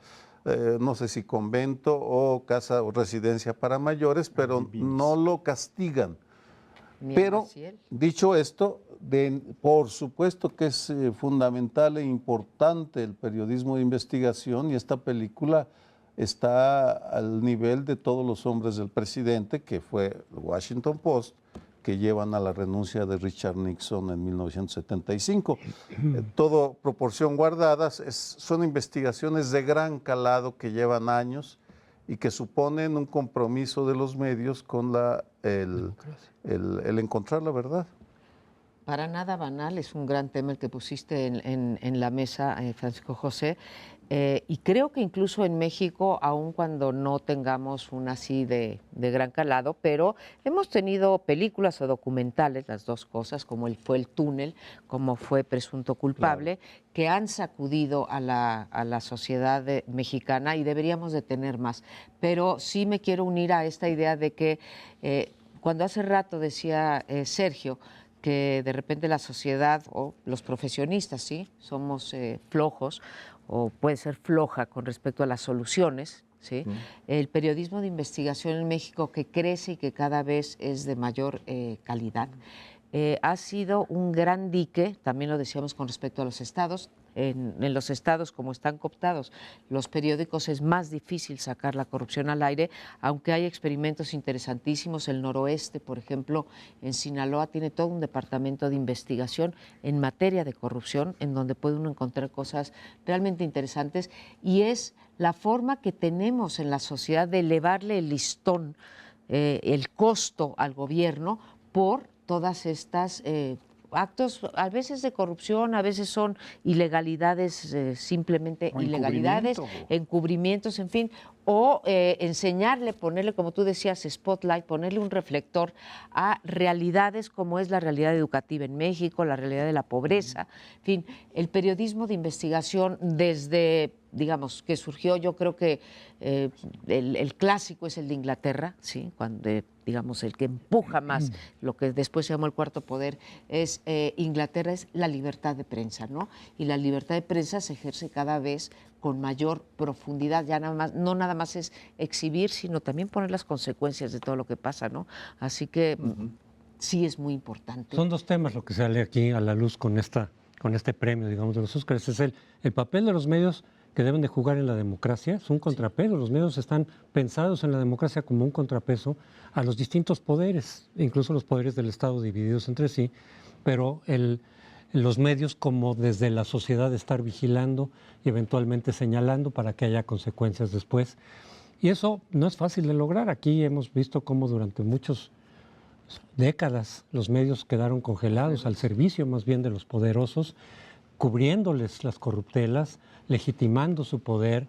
no sé si convento o casa o residencia para mayores, pero no lo castigan. Pero, dicho esto, por supuesto que es fundamental e importante el periodismo de investigación, y esta película está al nivel de todos los hombres del presidente, que fue el Washington Post, que llevan a la renuncia de Richard Nixon en 1975. Todo proporción guardada, son investigaciones de gran calado que llevan años y que suponen un compromiso de los medios con el encontrar la verdad. Para nada banal, es un gran tema el que pusiste en la mesa, Francisco José. Y creo que incluso en México, aun cuando no tengamos una así de gran calado, pero hemos tenido películas o documentales, las dos cosas, como fue El Túnel, como fue Presunto Culpable, que han sacudido a la sociedad mexicana, y deberíamos de tener más. Pero sí me quiero unir a esta idea de que cuando hace rato decía Sergio, que de repente la sociedad o los profesionistas, ¿sí?, somos flojos, o puede ser floja con respecto a las soluciones, ¿sí? El periodismo de investigación en México, que crece y que cada vez es de mayor calidad, ha sido un gran dique, también lo decíamos con respecto a los estados. En los estados, como están cooptados los periódicos, es más difícil sacar la corrupción al aire, aunque hay experimentos interesantísimos. El noroeste, por ejemplo, en Sinaloa, tiene todo un departamento de investigación en materia de corrupción, en donde puede uno encontrar cosas realmente interesantes, y es la forma que tenemos en la sociedad de elevarle el listón, el costo al gobierno por todas estas actos, a veces de corrupción, a veces son ilegalidades, simplemente ilegalidades, encubrimientos, en fin, o enseñarle, ponerle, como tú decías, spotlight, ponerle un reflector a realidades como es la realidad educativa en México, la realidad de la pobreza, en fin, el periodismo de investigación desde, digamos, que surgió, yo creo que el clásico es el de Inglaterra, ¿sí?, cuando, digamos, el que empuja más lo que después se llamó el cuarto poder es Inglaterra, es la libertad de prensa, ¿no? Y la libertad de prensa se ejerce cada vez con mayor profundidad, ya nada más, no nada más es exhibir, sino también poner las consecuencias de todo lo que pasa, ¿no? Así que sí es muy importante. Son dos temas lo que sale aquí a la luz con este premio, digamos, de los Óscares. Es el papel de los medios que deben de jugar en la democracia, es un contrapeso. Los medios están pensados en la democracia como un contrapeso a los distintos poderes, incluso los poderes del Estado divididos entre sí, pero los medios como desde la sociedad estar vigilando y eventualmente señalando para que haya consecuencias después. Y eso no es fácil de lograr. Aquí hemos visto cómo durante muchas décadas los medios quedaron congelados al servicio más bien de los poderosos, cubriéndoles las corruptelas, legitimando su poder,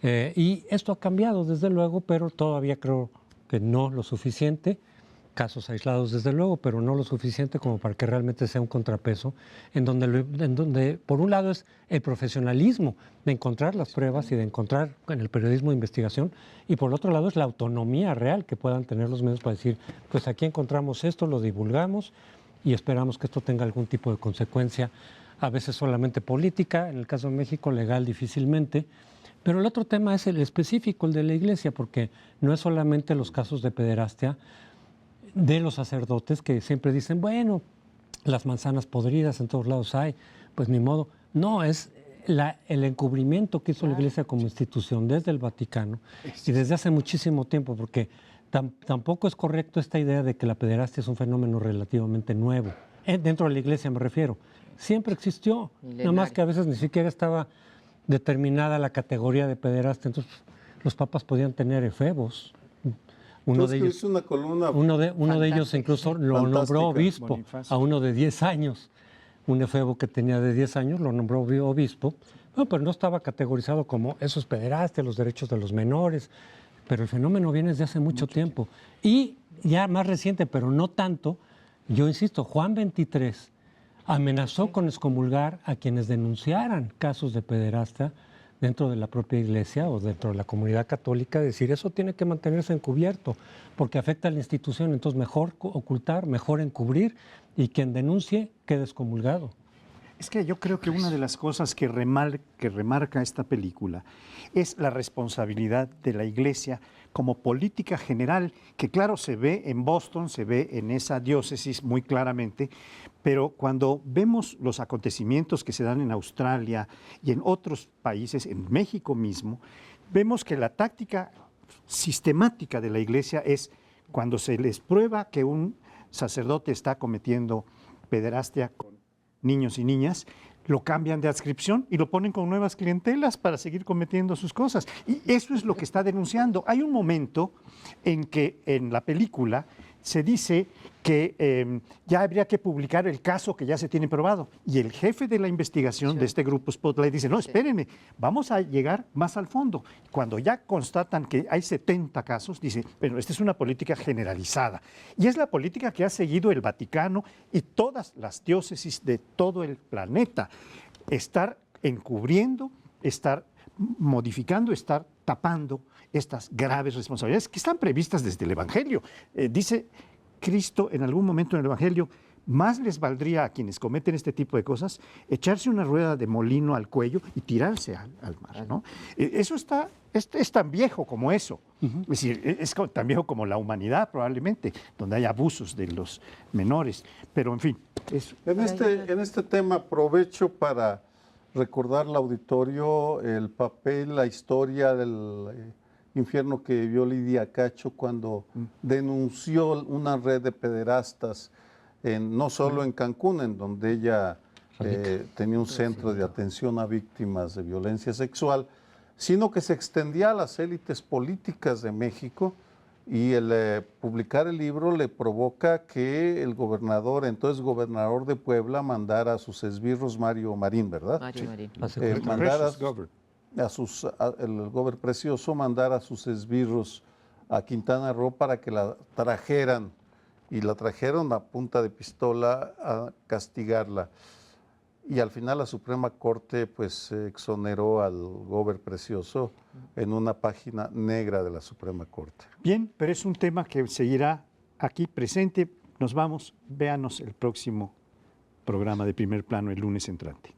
y esto ha cambiado desde luego, pero todavía creo que no lo suficiente, casos aislados desde luego, pero no lo suficiente como para que realmente sea un contrapeso, en donde por un lado es el profesionalismo de encontrar las pruebas y de encontrar en el periodismo de investigación, y por otro lado es la autonomía real que puedan tener los medios para decir, pues aquí encontramos esto, lo divulgamos y esperamos que esto tenga algún tipo de consecuencia, a veces solamente política, en el caso de México legal difícilmente, pero el otro tema es el específico, el de la Iglesia, porque no es solamente los casos de pederastia de los sacerdotes que siempre dicen, bueno, las manzanas podridas en todos lados hay, pues ni modo. No, es el encubrimiento que hizo la Iglesia como institución desde el Vaticano y desde hace muchísimo tiempo, porque tampoco es correcto esta idea de que la pederastia es un fenómeno relativamente nuevo. Dentro de la Iglesia me refiero. Siempre existió, nada más que a veces ni siquiera estaba determinada la categoría de pederastia, entonces los papas podían tener efebos. Uno de ellos, una columna uno de ellos incluso lo nombró obispo, Bonifacio, a uno de 10 años. Un efebo que tenía de 10 años lo nombró obispo, no, pero no estaba categorizado como eso es pederastia, los derechos de los menores, pero el fenómeno viene desde hace mucho tiempo. Y ya más reciente, pero no tanto, yo insisto, Juan XXIII amenazó con excomulgar a quienes denunciaran casos de pederastia dentro de la propia Iglesia o dentro de la comunidad católica, decir eso tiene que mantenerse encubierto porque afecta a la institución, entonces mejor ocultar, mejor encubrir y quien denuncie quede excomulgado. Es que yo creo que una de las cosas que remarca esta película es la responsabilidad de la Iglesia como política general, que claro se ve en Boston, se ve en esa diócesis muy claramente, pero cuando vemos los acontecimientos que se dan en Australia y en otros países, en México mismo, vemos que la táctica sistemática de la Iglesia es cuando se les prueba que un sacerdote está cometiendo pederastia con niños y niñas, lo cambian de adscripción y lo ponen con nuevas clientelas para seguir cometiendo sus cosas. Y eso es lo que está denunciando. Hay un momento en que en la película se dice que ya habría que publicar el caso que ya se tiene probado. Y el jefe de la investigación de este grupo Spotlight dice, no, espérenme, vamos a llegar más al fondo. Cuando ya constatan que hay 70 casos, dice, bueno, esta es una política generalizada. Y es la política que ha seguido el Vaticano y todas las diócesis de todo el planeta. Estar encubriendo, estar modificando, estar tapando estas graves responsabilidades que están previstas desde el Evangelio. Dice Cristo en algún momento en el Evangelio, más les valdría a quienes cometen este tipo de cosas echarse una rueda de molino al cuello y tirarse al mar, ¿no? Eso es tan viejo como eso. Es decir, es tan viejo como la humanidad probablemente, donde hay abusos de los menores. Pero en fin, eso. En este tema aprovecho para recordar al auditorio el papel, la historia del infierno que vivió Lidia Cacho cuando denunció una red de pederastas, no solo en Cancún, en donde ella tenía un centro de atención a víctimas de violencia sexual, sino que se extendía a las élites políticas de México, y el publicar el libro le provoca que el gobernador, entonces gobernador de Puebla, mandara a sus esbirros, Mario Marín, ¿verdad? Mario Marín. El gobernador Precioso mandara a sus esbirros a Quintana Roo para que la trajeran, y la trajeron a punta de pistola a castigarla. Y al final la Suprema Corte pues exoneró al gobernador Precioso en una página negra de la Suprema Corte. Bien, pero es un tema que seguirá aquí presente. Nos vamos, véanos el próximo programa de Primer Plano el lunes entrante.